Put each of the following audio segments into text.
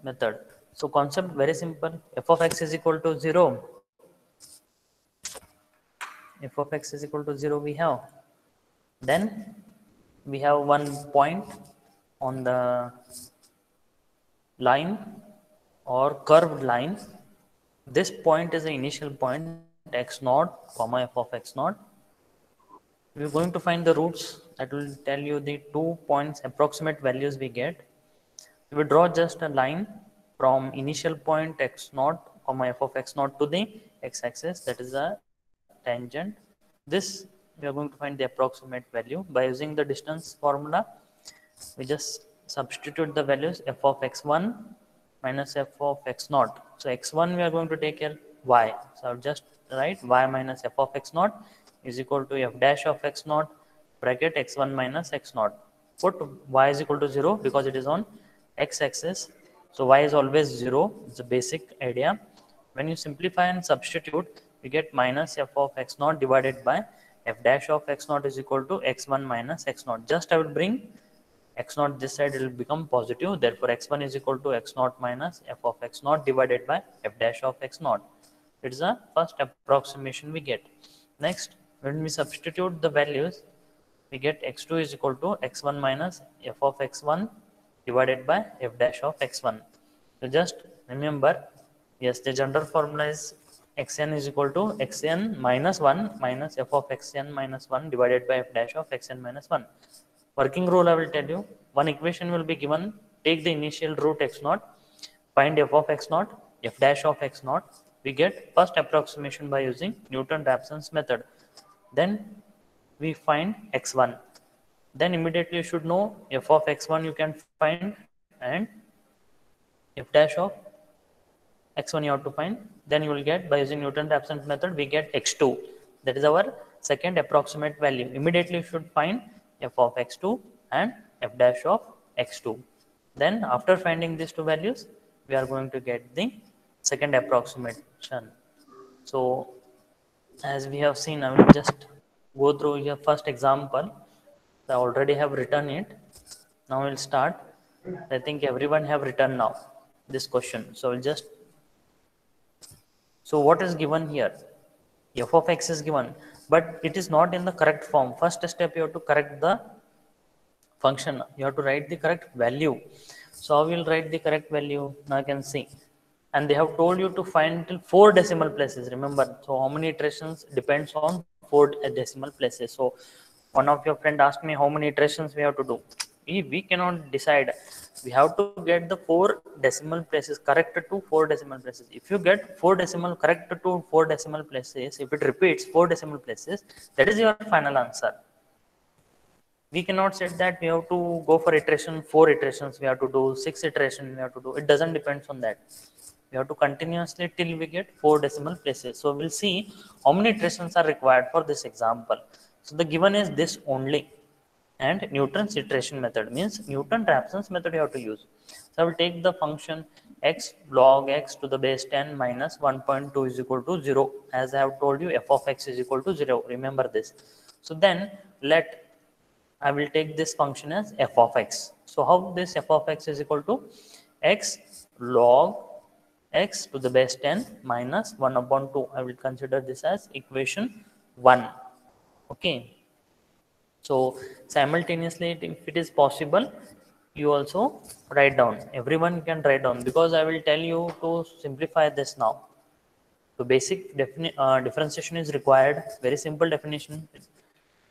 method. So concept very simple. F of x is equal to 0. F of x is equal to 0 we have. Then we have one point on the line or curved line. This point is the initial point x naught comma f of x naught. We are going to find the roots that will tell you the 2 points approximate values we get. We draw just a line from initial point x naught comma f of x naught to the x axis, that is a tangent. This we are going to find the approximate value by using the distance formula. We just substitute the values f of x1 minus f of x naught. So x1 we are going to take here y. So I'll just write y minus f of x naught is equal to f dash of x naught bracket x1 minus x naught. Put y is equal to 0 because it is on x axis. So y is always 0. It's a basic idea. When you simplify and substitute, we get minus f of x naught divided by f dash of x naught is equal to x1 minus x naught. Just I will bring x naught this side, it will become positive. Therefore x1 is equal to x naught minus f of x naught divided by f dash of x naught. It is the first approximation we get. Next, when we substitute the values, we get x2 is equal to x1 minus f of x1 divided by f dash of x1. So just remember, yes, the general formula is xn is equal to xn minus 1 minus f of xn minus 1 divided by f dash of xn minus 1. Working rule I will tell you. One equation will be given. Take the initial root x naught, find f of x naught, f dash of x naught. We get first approximation by using Newton-Raphson's method. Then we find x1. Then immediately you should know f of x1 you can find and f dash of x1 you have to find. Then you will get, by using Newton-Raphson's method, we get x2. That is our second approximate value. Immediately you should find f of x2 and f dash of x2. Then after finding these two values, we are going to get the second approximation. So as we have seen, I will just go through your first example. I already have written it. Now we'll start. I think everyone have written now this question. So we'll just, so what is given here? F of x is given, but it is not in the correct form. First step, you have to correct the function. You have to write the correct value. So how will write the correct value? Now you can see. And they have told you to find till 4 decimal places. Remember, so how many iterations depends on 4 decimal places. So one of your friend asked me how many iterations we have to do. We cannot decide. We have to get the 4 decimal places correct to 4 decimal places. If you get 4 decimal correct to 4 decimal places, if it repeats 4 decimal places, that is your final answer. We cannot say that we have to go for iteration, 4 iterations we have to do, 6 iterations we have to do. It doesn't depend on that. We have to continuously till we get 4 decimal places. So we'll see how many iterations are required for this example. So the given is this only. And Newton's iteration method means Newton-Raphson's method you have to use. So I will take the function x log x to the base 10 minus 1.2 is equal to 0. As I have told you, f of x is equal to 0. Remember this. So then I will take this function as f of x. So how this f of x is equal to x log x to the base 10 minus 1 upon 2. I will consider this as equation 1. Okay. So simultaneously, if it is possible, you also write down. Everyone can write down because I will tell you to simplify this now. So basic differentiation is required. Very simple definition.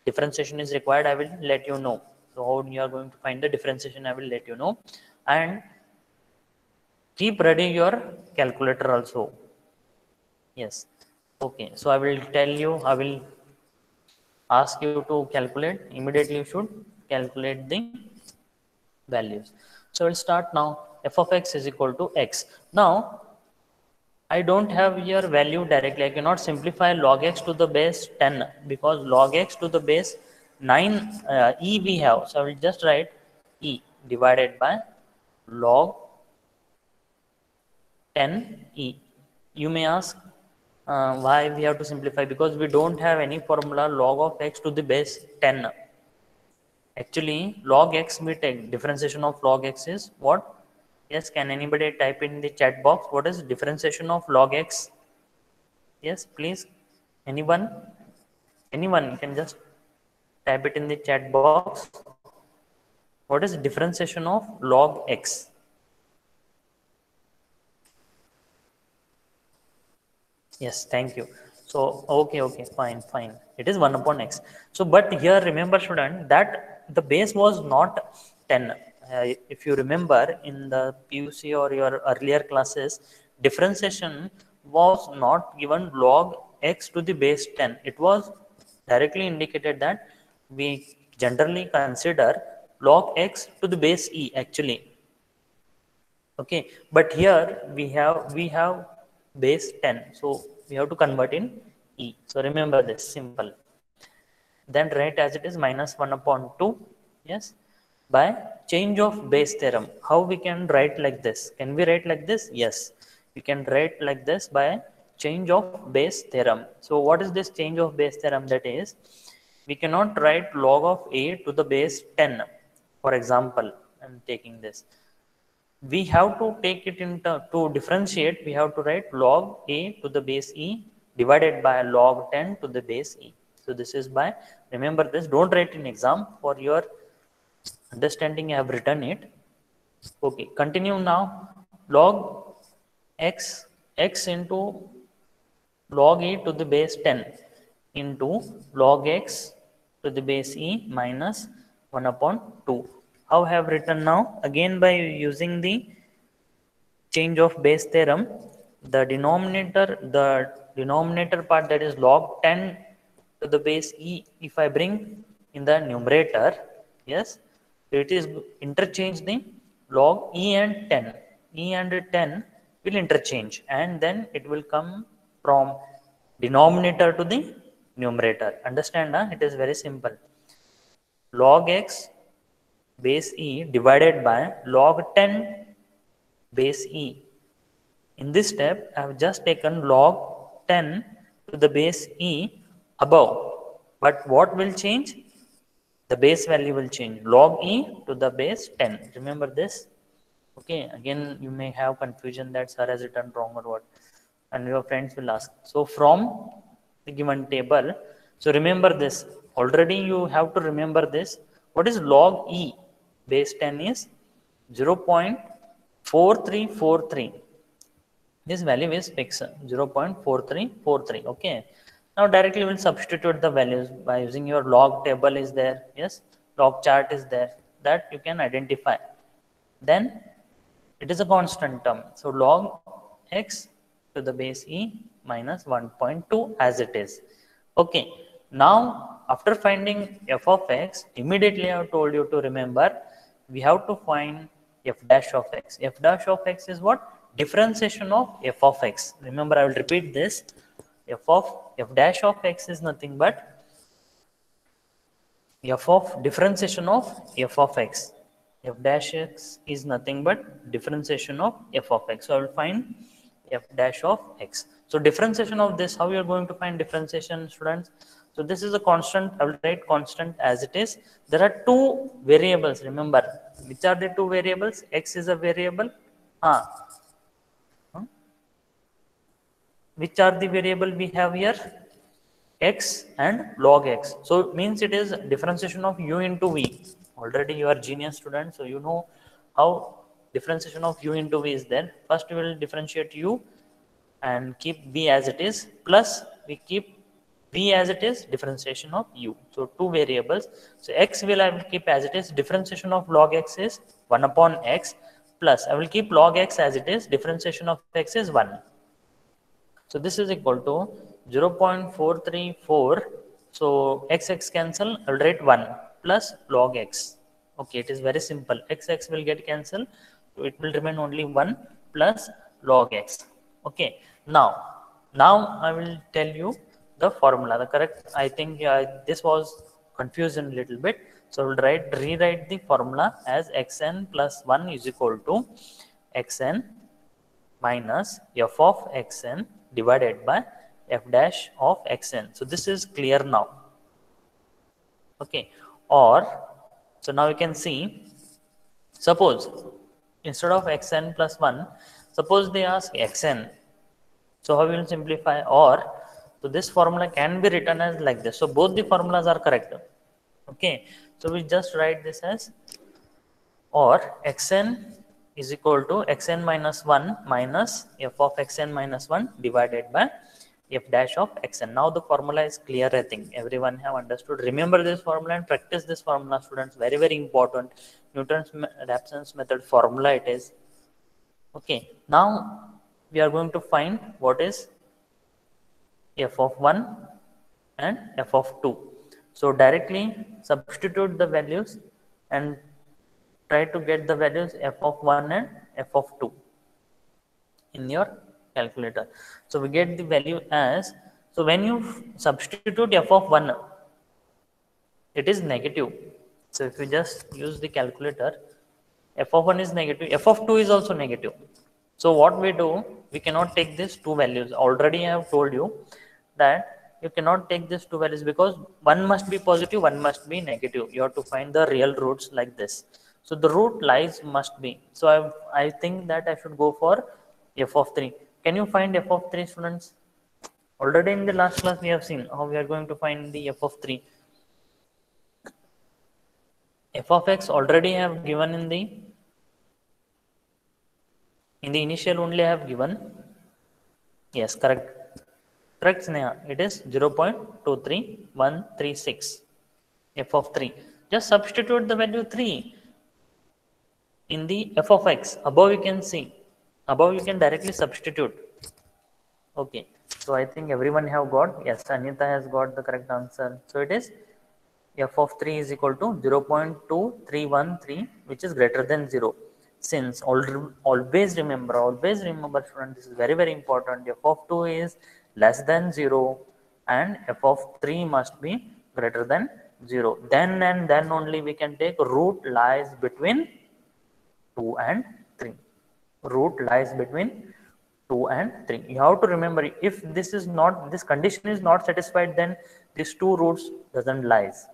Differentiation is required. I will let you know. So how you are going to find the differentiation, I will let you know. And keep ready your calculator also. Yes. Okay. So I will tell you. I will ask you to calculate. Immediately you should calculate the values. So we'll start now. F of x is equal to x. Now I don't have here value directly. I cannot simplify log x to the base 10 because log x to the base 9 e we have. So I will just write e divided by log 10 e. You may ask why we have to simplify, because we don't have any formula log of x to the base 10. Actually log x we take differentiation of log x is what? Yes, can anybody type in the chat box what is differentiation of log x? Yes, please. Anyone? Anyone, you can just type it in the chat box. What is differentiation of log x? Yes, thank you. So, okay, fine, fine. It is 1 upon x. So, but here remember student that the base was not 10. If you remember in the PUC or your earlier classes, differentiation was not given log x to the base 10. It was directly indicated that we generally consider log x to the base e actually. Okay, but here we have base 10, so we have to convert in e. So remember this simple, then write as it is minus 1 upon 2. Yes, by change of base theorem. How we can write like this? Can we write like this? Yes, we can write like this by change of base theorem. So what is this change of base theorem? That is, we cannot write log of a to the base 10. For example, I'm taking this, we have to take it into to differentiate, we have to write log a to the base e divided by log 10 to the base e. So this is by, remember this, don't write in exam, for your understanding I have written it. Okay, continue now. Log x into log e to the base 10 into log x to the base e minus 1 upon 2. How I have written now? Again by using the change of base theorem, the denominator part, that is log 10 to the base e, if I bring in the numerator, yes, it is interchange the log e and 10. E and 10 will interchange and then it will come from denominator to the numerator. Understand? It is very simple. Log x base e divided by log 10 base e. In this step, I have just taken log 10 to the base e above. But what will change? The base value will change. Log e to the base 10. Remember this? Okay, again you may have confusion that sir has written wrong or what. And your friends will ask. So from the given table, so remember this. Already you have to remember this. What is log e? Base 10 is 0.4343. This value is fixed 0.4343. Okay, now directly we'll substitute the values by using your log table is there. Yes, log chart is there, that you can identify. Then it is a constant term, so log x to the base e minus 1.2 as it is. Okay, now after finding f of x, immediately I have told you to remember we have to find f dash of x. F dash of x is what? Differentiation of f of x. Remember, I will repeat this. F dash of x is nothing but f of differentiation of f of x. F dash x is nothing but differentiation of f of x. So I will find f dash of x. So differentiation of this, how you are going to find differentiation, students? So this is a constant. I will write constant as it is. There are two variables. Remember, which are the two variables? X is a variable. Which are the variable we have here? X and log x. So it means it is differentiation of u into v. Already you are genius student, so you know how differentiation of u into v is there. First we will differentiate u and keep v as it is, plus we keep v as it is, differentiation of u. So two variables. So x I will keep as it is, differentiation of log x is 1 upon x, plus I will keep log x as it is, differentiation of x is 1. So this is equal to 0.434. So x cancel, I will write 1 plus log x. Okay, it is very simple. X will get cancelled. So it will remain only 1 plus log x. Okay, now I will tell you the formula. The correct, I think this was confusion a little bit. So I will rewrite the formula as xn plus 1 is equal to xn minus f of xn divided by f dash of xn. So this is clear now. Okay, or so now you can see, suppose instead of xn plus 1, suppose they ask xn. So how we will simplify? Or so this formula can be written as like this. So both the formulas are correct. Okay. So we just write this as, or xn is equal to xn minus 1 minus f of xn minus 1 divided by f dash of xn. Now the formula is clear. I think everyone have understood. Remember this formula and practice this formula, students. Very, very important. Newton's method formula it is. Okay. Now we are going to find what is f of 1 and f of 2. So directly substitute the values and try to get the values f of 1 and f of 2 in your calculator. So we get the value as, so when you substitute f of 1, it is negative. So if you just use the calculator, f of 1 is negative, f of 2 is also negative. So what we do, we cannot take these two values. Already I have told you that you cannot take these two values because one must be positive, one must be negative. You have to find the real roots like this. So the root lies must be. So I think that I should go for f of 3. Can you find f of 3, students? Already in the last class we have seen how we are going to find the f of 3. F of x already have given in the initial only I have given. Yes, correct. Correct, Sneha. It is 0.23136 f of 3. Just substitute the value 3 in the f of x. Above you can see. Above you can directly substitute. Okay. So I think everyone have got. Yes, Anita has got the correct answer. So it is f of 3 is equal to 0.2313, which is greater than 0. Since always remember student, this is very, very important. F of 2 is less than 0 and f of 3 must be greater than 0. Then and then only we can take root lies between 2 and 3. Root lies between 2 and 3. You have to remember, if this condition is not satisfied, then these two roots doesn't lies.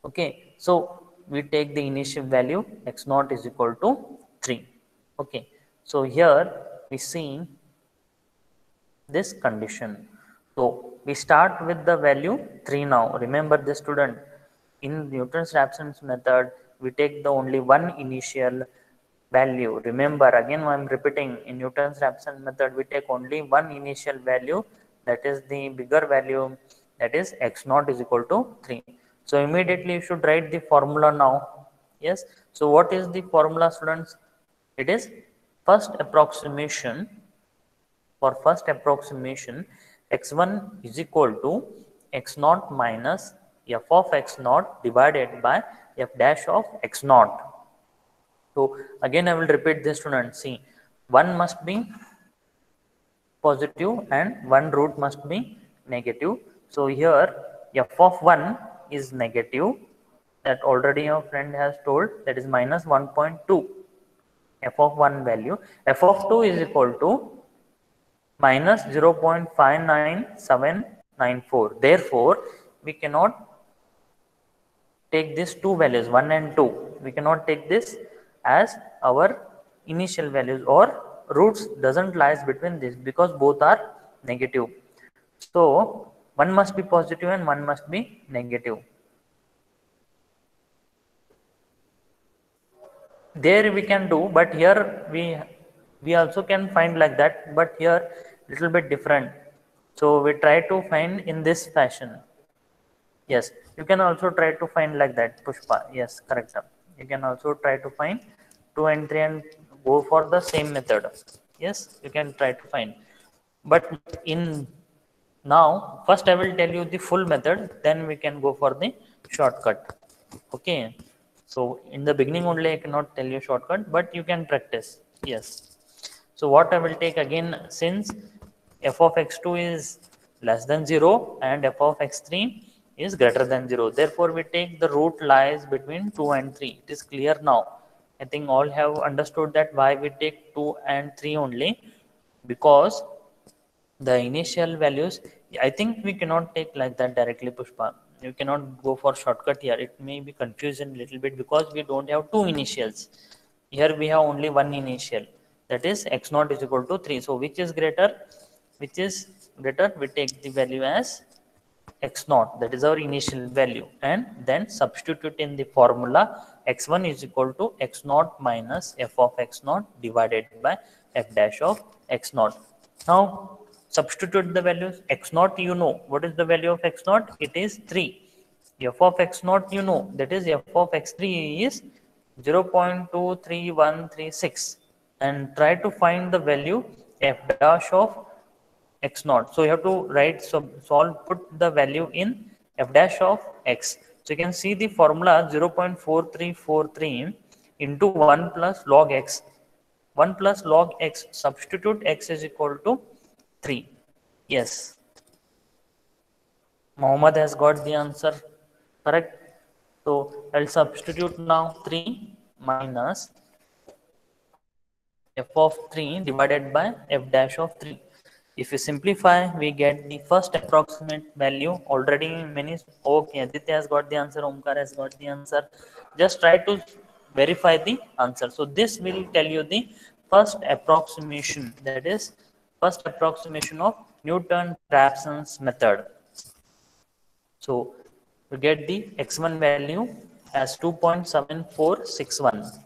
Okay, so we take the initial value x naught is equal to 3. Okay, so here we see this condition. So we start with the value 3 now. Remember this, student, in Newton's-Raphson's method, we take the only one initial value. Remember, again I am repeating, in Newton's-Raphson method, we take only one initial value, that is the bigger value, that is x naught is equal to 3. So immediately you should write the formula now. Yes. So what is the formula, students? It is first approximation. For first approximation, x1 is equal to x naught minus f of x naught divided by f dash of x naught. So again I will repeat this, students. See, one must be positive and one root must be negative. So here f of 1 is negative, that already your friend has told, that is minus 1.2 f of 1 value. F of 2 is equal to minus 0.59794. Therefore, we cannot take these two values 1 and 2. We cannot take this as our initial values, or roots doesn't lies between this because both are negative. So one must be positive and one must be negative. There we can do, but here we also can find like that, but here little bit different. So we try to find in this fashion. Yes, you can also try to find like that, Pushpa. Yes, correct. You can also try to find 2 and 3 and go for the same method. Yes, you can try to find. But in now, first I will tell you the full method, then we can go for the shortcut. Okay. So in the beginning only I cannot tell you shortcut, but you can practice. Yes. So what I will take again, since f of x2 is less than 0 and f of x3 is greater than 0. Therefore, we take the root lies between 2 and 3. It is clear now. I think all have understood that why we take 2 and 3 only, because the initial values, I think we cannot take like that directly, Pushpa. You cannot go for shortcut here. It may be confusion a little bit because we don't have two initials. Here we have only one initial, that is x naught is equal to 3. So which is greater? Which is greater? We take the value as x naught, that is our initial value, and then substitute in the formula x1 is equal to x naught minus f of x naught divided by f dash of x naught. Now substitute the values. X naught, you know what is the value of x naught? It is 3. F of x naught, you know, that is f of x3 is 0.23136, and try to find the value f dash of x naught. So you have to write, solve, put the value in f dash of x. So you can see the formula 0.4343 into 1 plus log x. 1 plus log x, substitute x is equal to 3. Yes, Mohammed has got the answer correct. So I'll substitute now 3 minus f of 3 divided by f dash of 3. If you simplify, we get the first approximate value. Already many, okay, Aditya has got the answer, Omkar has got the answer. Just try to verify the answer. So this will tell you the first approximation, that is first approximation of Newton-Raphson's method. So we get the x1 value as 2.7461.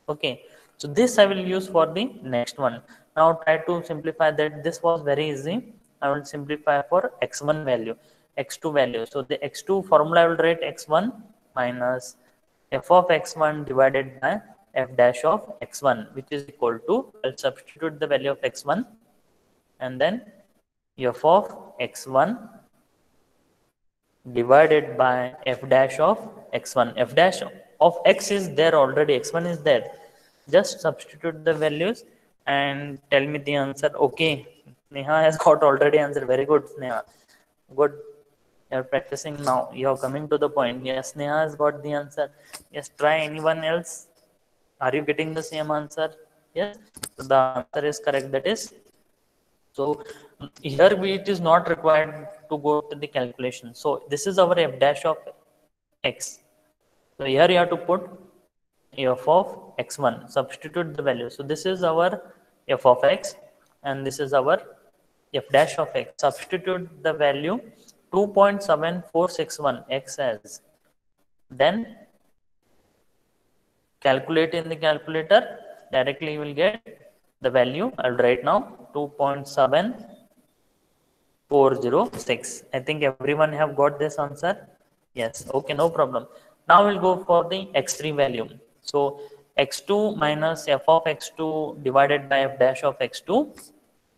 Okay, so this I will use for the next one. Now try to simplify that. This was very easy. I will simplify for x1 value, x2 value. So the x2 formula I will write x1 minus f of x1 divided by f dash of x1, which is equal to, I'll substitute the value of x1 and then f of x1 divided by f dash of x1. F dash of x is there already, x1 is there. Just substitute the values and tell me the answer. Okay, Neha has got already answer. Very good, Neha. Good. You're practicing now. You're coming to the point. Yes, Neha has got the answer. Yes, try anyone else. Are you getting the same answer? Yes, so the answer is correct. That is, so here it is not required to go to the calculation. So this is our f dash of x. So here you have to put f of x1, substitute the value. So this is our f of x and this is our f dash of x. Substitute the value 2.7461 x as, then calculate in the calculator. Directly you will get the value. I'll write now 2.7406. I think everyone have got this answer. Yes, okay, no problem. Now we'll go for the x3 value. So x2 minus f of x2 divided by f dash of x2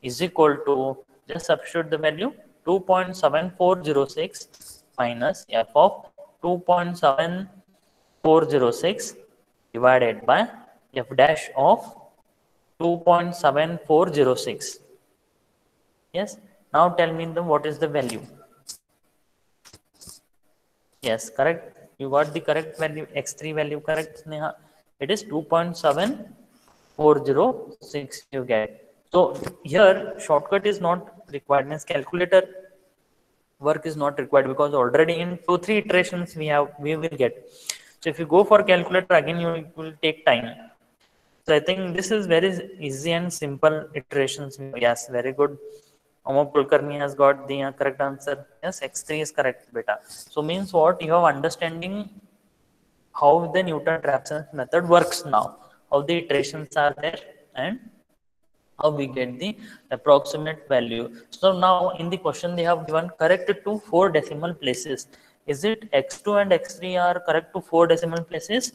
is equal to, just substitute the value, 2.7406 minus f of 2.7406 divided by f dash of 2.7406. Yes, now tell me what is the value. Yes, correct. You got the correct value, x3 value correct, Neha. It is 2.7406 you get. So here shortcut is not required, means calculator work is not required, because already in 2-3 iterations we will get. So if you go for calculator again, you will take time. So I think this is very easy and simple iterations. Yes, very good. Amok Kulkarni has got the correct answer. Yes, x3 is correct, beta. So means what? You have understanding how the Newton-Raphson's method works now, how the iterations are there, and how we get the approximate value. So now in the question they have given correct to 4 decimal places. Is it x2 and x3 are correct to 4 decimal places?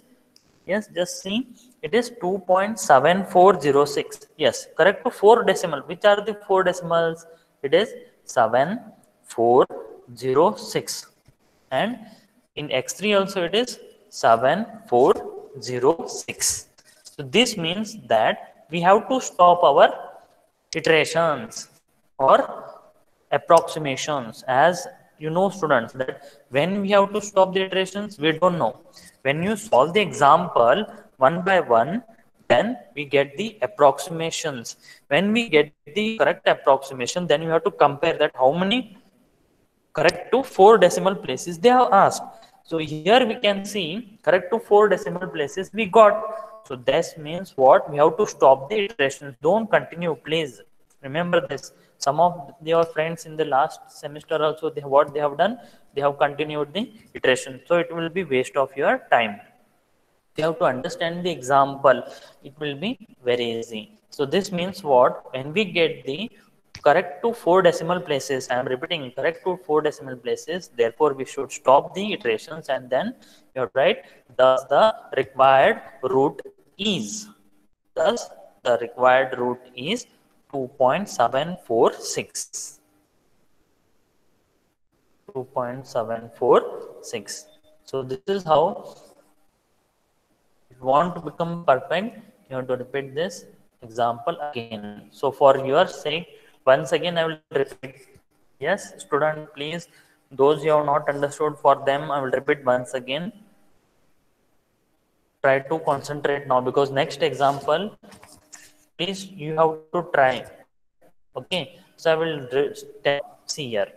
Yes, just see, it is 2.7406. Yes, correct to 4 decimal. Which are the 4 decimals? It is 7406. And in x3 also it is 7406. So this means that we have to stop our iterations or approximations. As you know, students, that when we have to stop the iterations, we don't know. When you solve the example one by one, then we get the approximations. When we get the correct approximation, then you have to compare that how many correct to 4 decimal places they have asked. So here we can see correct to 4 decimal places we got. So this means what? We have to stop the iterations. Don't continue, please. Remember this. Some of your friends in the last semester also, what they have done, they have continued the iteration. So it will be waste of your time. You have to understand the example. It will be very easy. So this means what? When we get the correct to 4 decimal places, I am repeating, correct to 4 decimal places, therefore we should stop the iterations and then you have to write thus the required root is. Thus the required root is 2.746. 2.746. So this is how, if you want to become perfect, you have to repeat this example again. So for your sake, once again I will repeat. Yes, student, please, those you have not understood, for them I will repeat once again. Try to concentrate now, because next example, please, you have to try. Okay, so I will see here.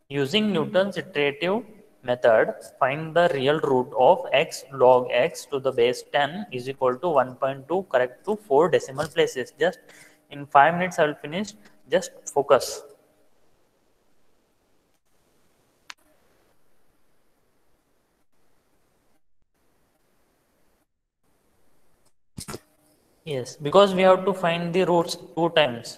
Using Newton's iterative method, find the real root of x log x to the base 10 is equal to 1.2 correct to 4 decimal places. Just in 5 minutes I will finish. Just focus. Yes, because we have to find the roots 2 times.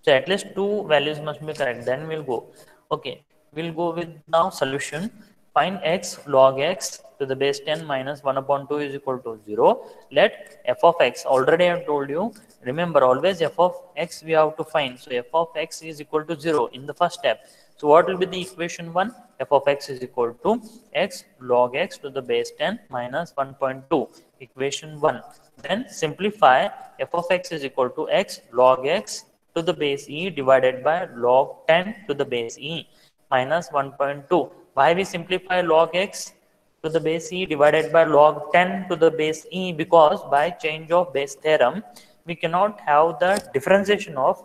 So at least 2 values must be correct. Then we'll go. Okay, we'll go with now solution. Find x log x to the base 10 minus 1 upon 2 is equal to 0. Let f of x, already I have told you, remember always f of x we have to find. So f of x is equal to 0 in the first step. So what will be the equation 1? F of x is equal to x log x to the base 10 minus 1.2. Equation 1. Then simplify, f of x is equal to x log x to the base e divided by log 10 to the base e minus 1.2. Why we simplify log x to the base e divided by log 10 to the base e? Because by change of base theorem, we cannot have the differentiation of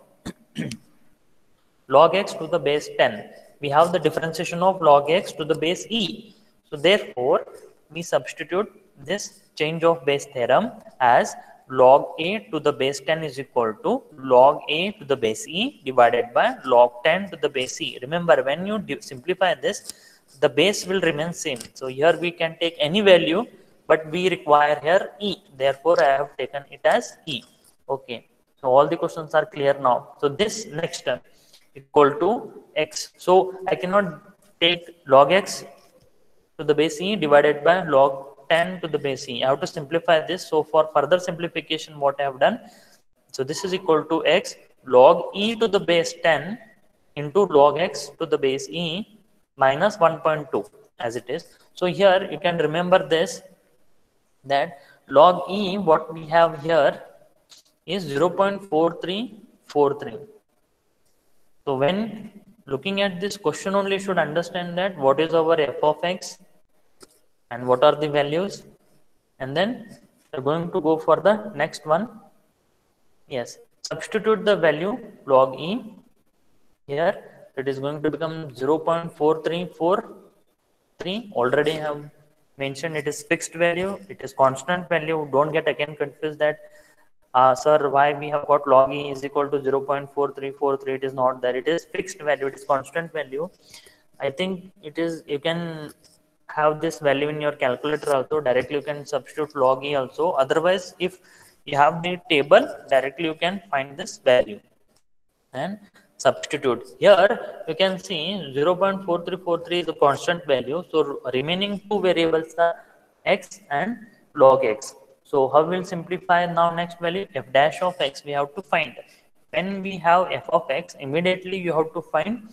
log x to the base 10. We have the differentiation of log x to the base e. So therefore, we substitute this change of base theorem as log a to the base 10 is equal to log a to the base e divided by log 10 to the base e. Remember, when you simplify this, the base will remain same. So here we can take any value, but we require here e. Therefore, I have taken it as e. Okay. So all the questions are clear now. So this next term equal to x. So I cannot take log x to the base e divided by log 10 to the base e. I have to simplify this. So for further simplification, what I have done, so this is equal to x log e to the base 10 into log x to the base e minus 1.2 as it is. So here you can remember this, that log e what we have here is 0.4343. So when looking at this question only, should understand that what is our f of x and what are the values, and then we're going to go for the next one. Yes, substitute the value log e here. It is going to become 0.4343. Already have mentioned it is fixed value, it is constant value. Don't get again confused that sir, why we have got log e is equal to 0.4343. It is not there. It is fixed value. It is constant value. I think it is, you can have this value in your calculator also. Directly you can substitute log e also. Otherwise, if you have the table, directly you can find this value and substitute. Here you can see 0.4343 is a constant value. So remaining two variables are x and log x. So how we'll simplify now next value? F dash of x we have to find. When we have f of x, immediately you have to find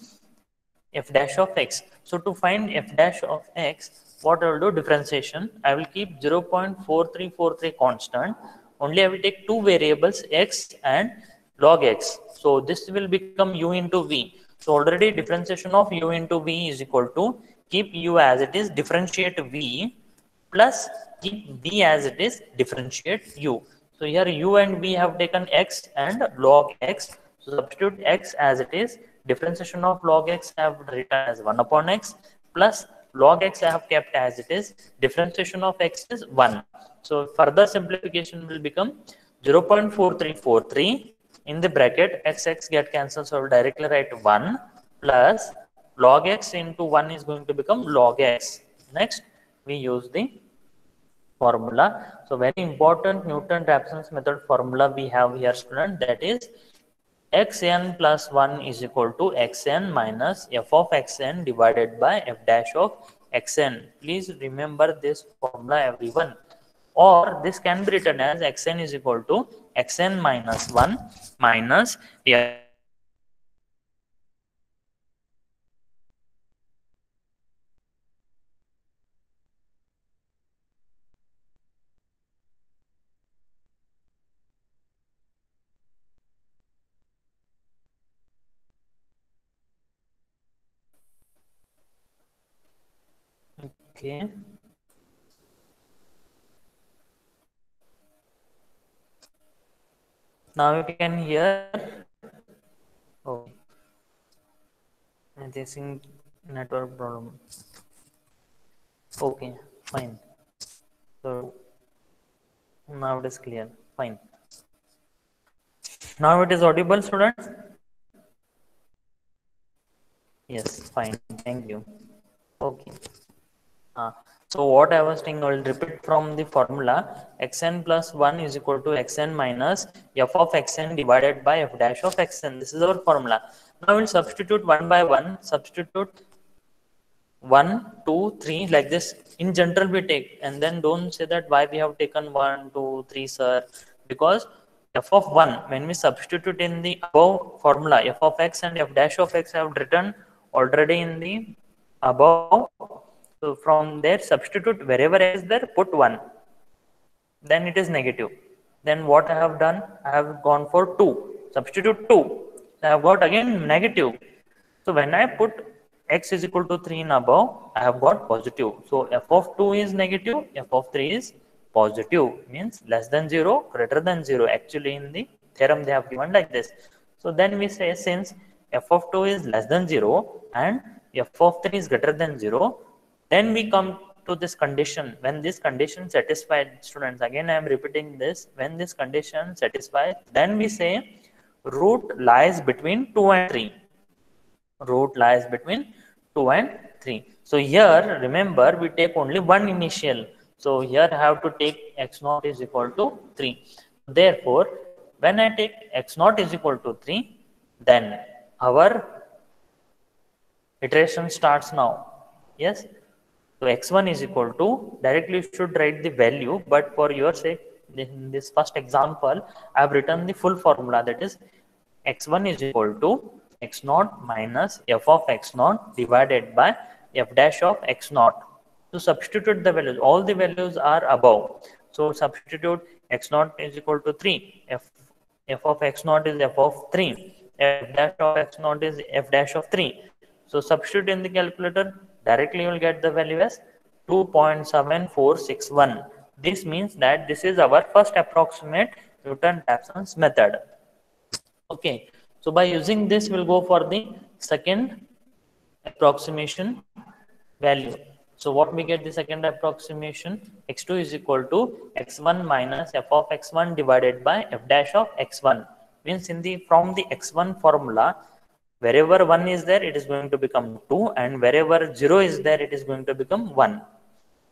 f dash of x. So to find f dash of x, what I will do, differentiation. I will keep 0.4343 constant. Only I will take two variables x and log x. So this will become u into v. So already differentiation of u into v is equal to, keep u as it is, differentiate v, plus keep v as it is, differentiate u. So here u and v have taken x and log x. So substitute x as it is, differentiation of log x I have written as 1 upon x, plus Log x I have kept as it is. Differentiation of x is 1. So further simplification will become 0.4343 in the bracket x get cancelled, so I will directly write 1 plus log x into 1 is going to become log x. Next we use the formula. So very important Newton-Raphson's method formula we have here, student, that is xn plus 1 is equal to xn minus f of xn divided by f dash of xn. Please remember this formula, everyone. Or this can be written as xn is equal to xn minus 1 minus f of xn divided by f dash of xn. Okay. Now you can hear. Okay. I think network problem. Okay, fine. So now it is clear. Fine. Now it is audible, students? Yes, fine. Thank you. Okay. So what I was saying, I will repeat from the formula. Xn plus 1 is equal to xn minus f of xn divided by f dash of xn. This is our formula. Now we'll substitute one by one. Substitute 1, 2, 3 like this. In general we take, and then don't say that why we have taken 1, 2, 3, sir, because f of 1, when we substitute in the above formula, f of x and f dash of x I have written already in the above. So from there substitute wherever x is there, put 1, then it is negative. Then what I have done, I have gone for 2, substitute 2, I have got again negative. So when I put x is equal to 3 in above, I have got positive. So f of 2 is negative, f of 3 is positive, means less than 0, greater than 0. Actually in the theorem they have given like this. So then we say, since f of 2 is less than 0 and f of 3 is greater than 0, then we come to this condition. When this condition satisfied, students, again I am repeating this, when this condition satisfies, then we say root lies between 2 and 3. Root lies between 2 and 3. So here remember we take only one initial. So here I have to take x naught is equal to 3. Therefore when I take x naught is equal to 3, then our iteration starts now. Yes. So x1 is equal to, directly you should write the value, but for your sake, in this first example, I have written the full formula, that is x1 is equal to x naught minus f of x naught divided by f dash of x naught. To substitute the values, all the values are above. So substitute x naught is equal to 3, f of x naught is f of 3, f dash of x naught is f dash of 3. So substitute in the calculator, directly you will get the value as 2.7461. This means that this is our first approximate Newton-Raphson's method. Okay, so by using this, we'll go for the second approximation value. So what we get the second approximation, x2 is equal to x1 minus f of x1 divided by f dash of x1. Means in the from the x1 formula, wherever 1 is there, it is going to become 2, and wherever 0 is there, it is going to become 1.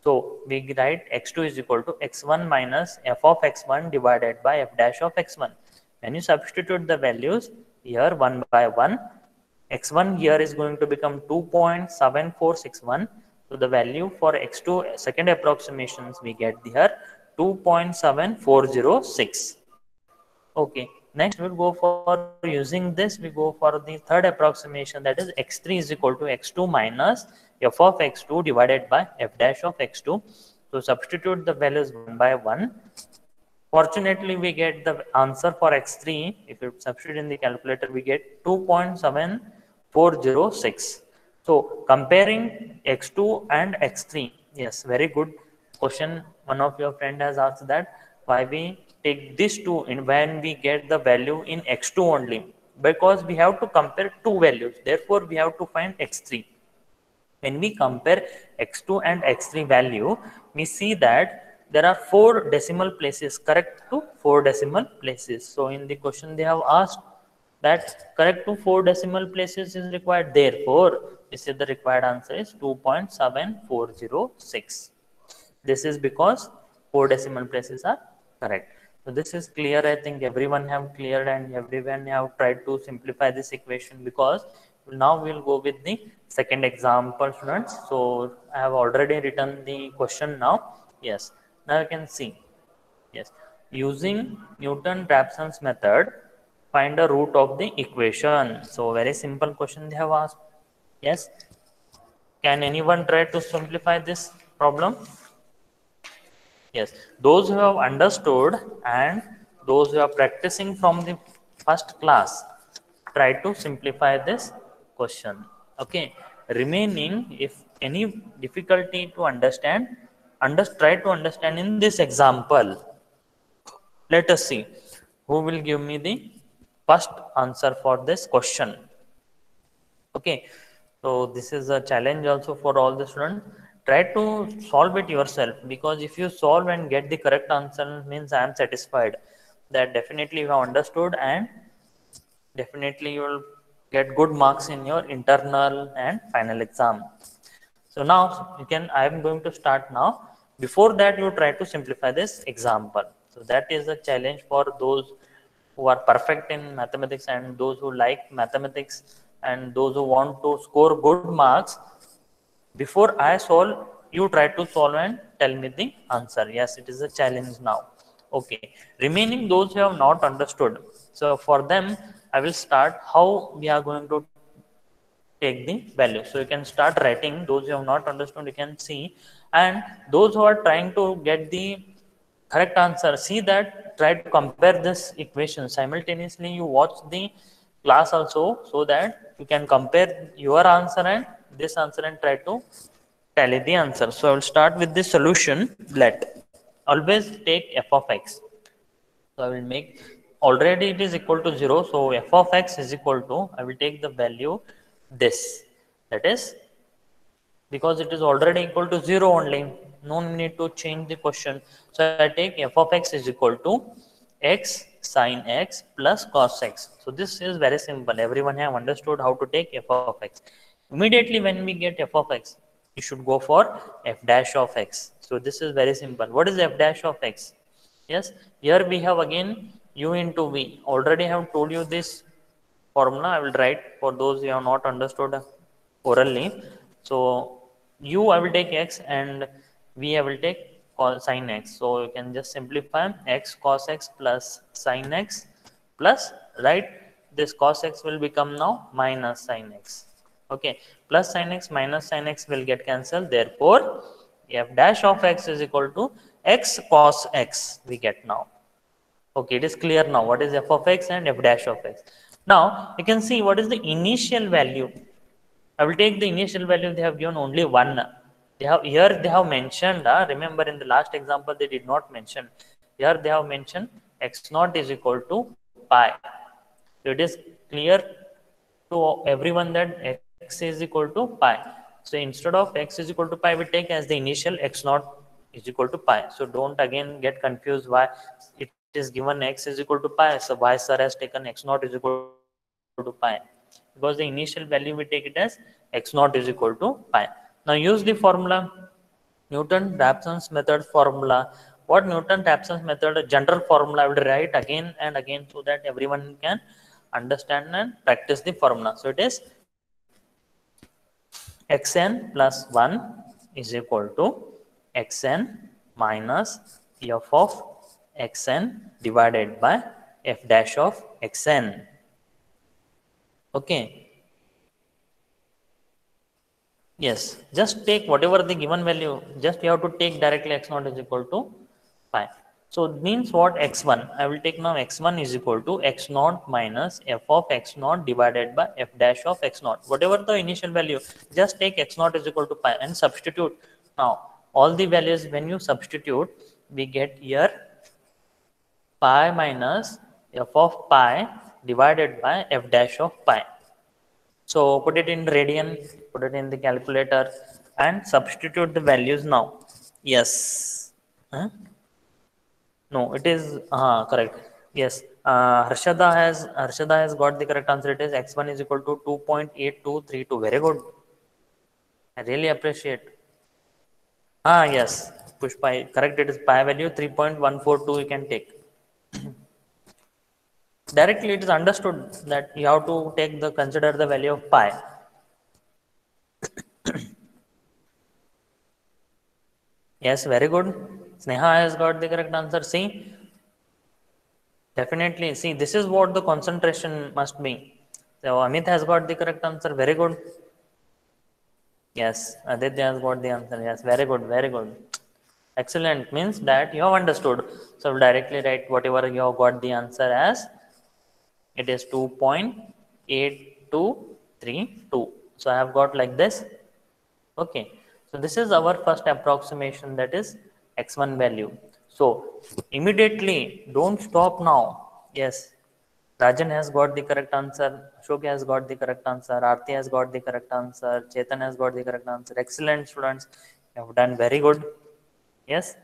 So we write x2 is equal to x1 minus f of x1 divided by f dash of x1. When you substitute the values here one by one, x1 here is going to become 2.7461. So the value for x2 second approximations we get here 2.7406. Okay, next we'll go for using this, we go for the third approximation, that is x3 is equal to x2 minus f of x2 divided by f dash of x2. So substitute the values one by one. Fortunately, we get the answer for x3. If you substitute in the calculator, we get 2.7406. So comparing x2 and x3, yes, very good question. One of your friend has asked that why we take these two in when we get the value in x2 only, because we have to compare two values. Therefore, we have to find x3. When we compare x2 and x3 value, we see that there are 4 decimal places correct to 4 decimal places. So in the question they have asked that correct to 4 decimal places is required. Therefore, this is the required answer is 2.7406. This is because 4 decimal places are correct. So this is clear. I think everyone have cleared and everyone have tried to simplify this equation, because now we'll go with the second example, students. So I have already written the question now. Yes. Now you can see. Yes. Using Newton-Raphson's method, find the root of the equation. So very simple question they have asked. Yes. Can anyone try to simplify this problem? Yes, those who have understood and those who are practicing from the first class, try to simplify this question. Okay, remaining, if any difficulty to understand, try to understand in this example. Let us see who will give me the first answer for this question. Okay, so this is a challenge also for all the students. Try to solve it yourself, because if you solve and get the correct answer, means I am satisfied that definitely you have understood, and definitely you will get good marks in your internal and final exam. So now you can, I am going to start now. Before that, you try to simplify this example. So that is a challenge for those who are perfect in mathematics and those who like mathematics and those who want to score good marks. Before I solve, you try to solve and tell me the answer. Yes, it is a challenge now. Okay. Remaining those who have not understood. So for them, I will start how we are going to take the value. So you can start writing. Those who have not understood, you can see. And those who are trying to get the correct answer, see that, try to compare this equation. Simultaneously, you watch the class also, so that you can compare your answer and this answer and try to tally the answer. So I will start with the solution. Let always take f of x. So I will make, already it is equal to 0. So f of x is equal to, I will take the value this. That is, because it is already equal to 0 only. No need to change the question. So I take f of x is equal to x sine x plus cos x. So this is very simple. Everyone have understood how to take f of x. Immediately when we get f of x, you should go for f dash of x. So this is very simple. What is f dash of x? Yes, here we have again u into v. Already have told you this formula. I will write for those who have not understood orally. So u I will take x and v I will take sin x. So you can just simplify x cos x plus sin x plus, right, this cos x will become now minus sin x. Okay, plus sin x minus sin x will get cancelled. Therefore, f dash of x is equal to x cos x we get now. Okay, it is clear now what is f of x and f dash of x. Now you can see what is the initial value. I will take the initial value. They have given only one. They have here they have mentioned. Remember in the last example they did not mention. Here they have mentioned x naught is equal to pi. So it is clear to everyone that x is equal to pi. So instead of x is equal to pi, we take as the initial x naught is equal to pi. So don't again get confused why it is given x is equal to pi. So why sir has taken x naught is equal to pi? Because the initial value we take it as x naught is equal to pi. Now use the formula, Newton-Raphson's method formula. What Newton-Raphson's method general formula I will write again and again so that everyone can understand and practice the formula. So it is xn plus 1 is equal to xn minus f of xn divided by f dash of xn. Okay. Yes, just take whatever the given value, just you have to take directly x naught is equal to pi. So it means what, x1, I will take now x1 is equal to x naught minus f of x naught divided by f dash of x naught. Whatever the initial value, just take x naught is equal to pi and substitute. Now all the values when you substitute, we get here pi minus f of pi divided by f dash of pi. So put it in radian, put it in the calculator and substitute the values now. Yes. Huh? No, it is correct. Yes. Harshada has got the correct answer. It is x1 is equal to 2.8232. Very good. I really appreciate. Yes. Push pi. Correct. It is pi value 3.142. You can take. Directly, it is understood that you have to take the consider the value of pi. Yes, very good. Sneha has got the correct answer. See, definitely. See, this is what the concentration must be. So Amit has got the correct answer. Very good. Yes, Aditya has got the answer. Yes, very good, very good. Excellent. Means that you have understood. So directly write whatever you have got the answer as. It is 2.8232. So I have got like this. Okay. So this is our first approximation, that is x1 value. So immediately don't stop now. Yes. Rajan has got the correct answer. Ashok has got the correct answer. Aarti has got the correct answer. Chetan has got the correct answer. Excellent, students. You have done very good. Yes.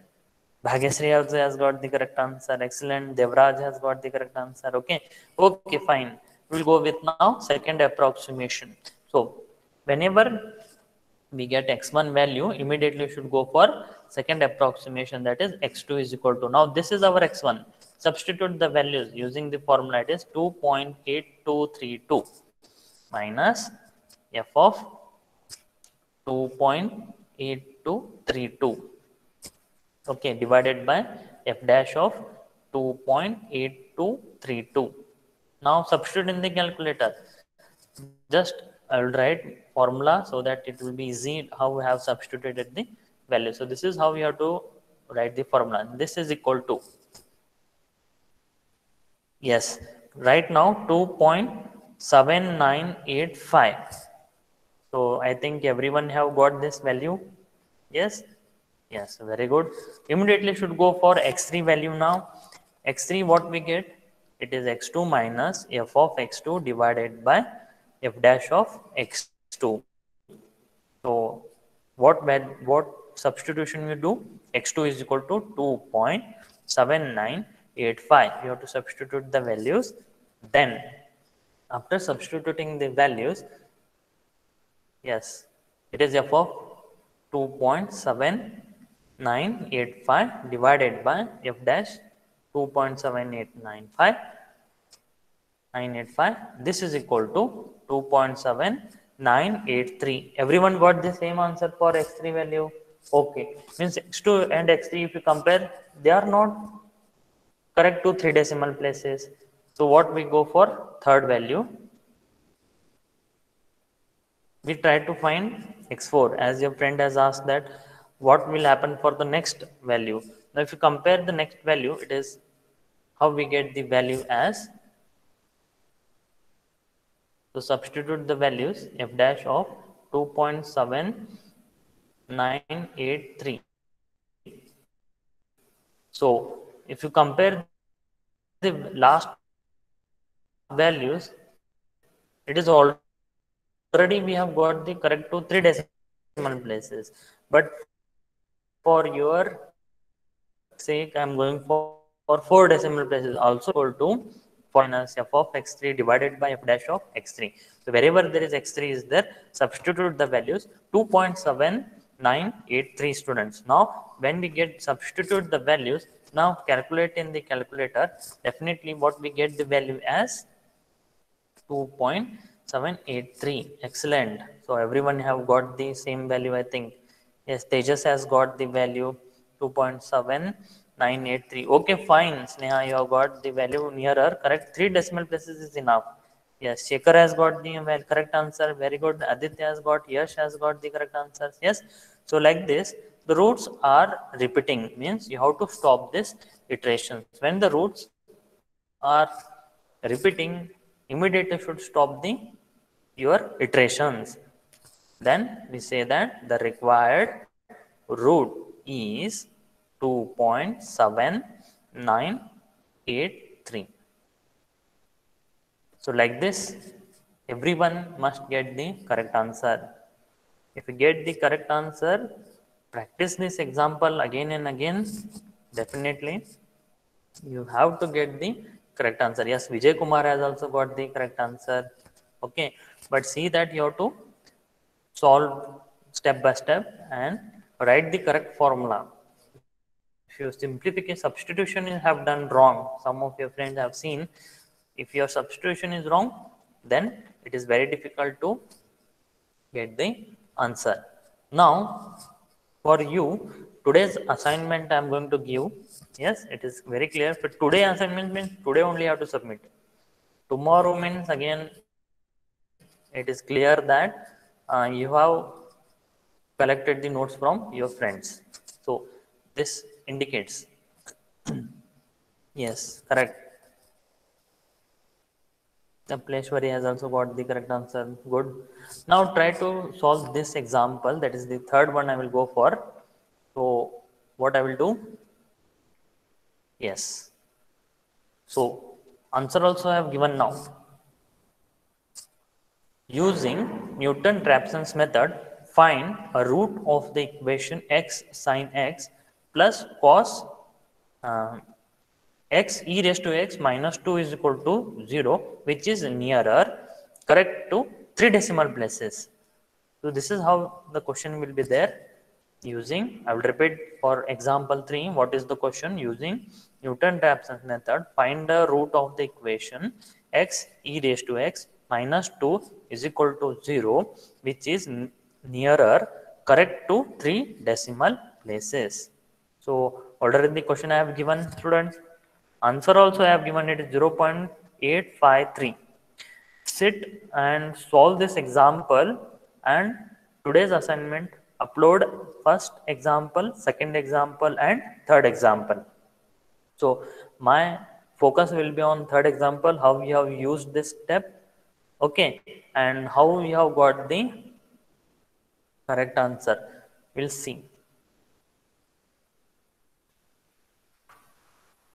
Bhagyasri also has got the correct answer. Excellent. Devraj has got the correct answer. Okay. Okay, fine. We'll go with now second approximation. So whenever we get x1 value, immediately should go for second approximation, that is x2 is equal to, now this is our x1, substitute the values using the formula. It is 2.8232 minus f of 2.8232, okay, divided by f dash of 2.8232. Now substitute in the calculator. Just I will write formula so that it will be easy how we have substituted the value. So this is how we have to write the formula. This is equal to, yes, right now 2.7985. So I think everyone have got this value. Yes. Yes, very good. Immediately should go for x3 value now. x3 what we get? It is x2 minus f of x2 divided by f dash of x2. So what substitution we do? x2 is equal to 2.7985. You have to substitute the values. Then after substituting the values, yes, it is f of 2.7985 divided by f dash 2.7895 985. This is equal to 2.7983. Everyone got the same answer for x3 value. Okay, means x2 and x3 if you compare, they are not correct to 3 decimal places. So what we go for? Third value. We try to find x4, as your friend has asked that what will happen for the next value. Now if you compare the next value, it is how we get the value as, to substitute the values f dash of 2.7983. So if you compare the last values, it is already we have got the correct to 3 decimal places. But for your sake, I am going for 4 decimal places, also equal to minus f of x3 divided by f dash of x3. So wherever there is x3 is there, substitute the values 2.7983 students. Now when we get substitute the values, now calculate in the calculator, definitely what we get the value as 2.783. Excellent. So everyone have got the same value, I think. Yes, Tejas has got the value 2.7983. Okay, fine. Sneha, you have got the value nearer. Correct. 3 decimal places is enough. Yes, Shekhar has got the correct answer. Very good. Aditya has got, Yash has got the correct answers. Yes. So like this, the roots are repeating. Means you have to stop this iterations. When the roots are repeating, immediately should stop the your iterations. Then we say that the required root is 2.7983. So like this, Everyone must get the correct answer. If you get the correct answer, practice this example again and again. Definitely, you have to get the correct answer. Yes, Vijay Kumar has also got the correct answer. Okay, but see that you have to solve step by step and write the correct formula. If your simplification substitution you have done wrong, some of your friends have seen, if your substitution is wrong, then it is very difficult to get the answer. Now, for you, today's assignment I am going to give, yes, it is very clear. But today assignment means today only you have to submit. Tomorrow means again, it is clear that you have collected the notes from your friends. So, this indicates, yes, correct. The Pleshwari has also got the correct answer. Good. Now try to solve this example. That is the third one I will go for. So what I will do? Yes. So answer also I have given now. Using Newton-Raphson's method, find a root of the equation x sine x plus cos uh, x e raised to x minus 2 is equal to 0, which is nearer, correct, to 3 decimal places. So this is how the question will be there. Using, I will repeat for example 3, what is the question? Using Newton-Raphson's method, find the root of the equation x e raised to x minus 2 is equal to 0, which is nearer, correct, to 3 decimal places. So already the question I have given, students. Answer also I have given, it is 0.853. Sit and solve this example, and today's assignment upload first example, second example and third example. So my focus will be on third example, how we have used this step, okay, and how we have got the correct answer. We'll see.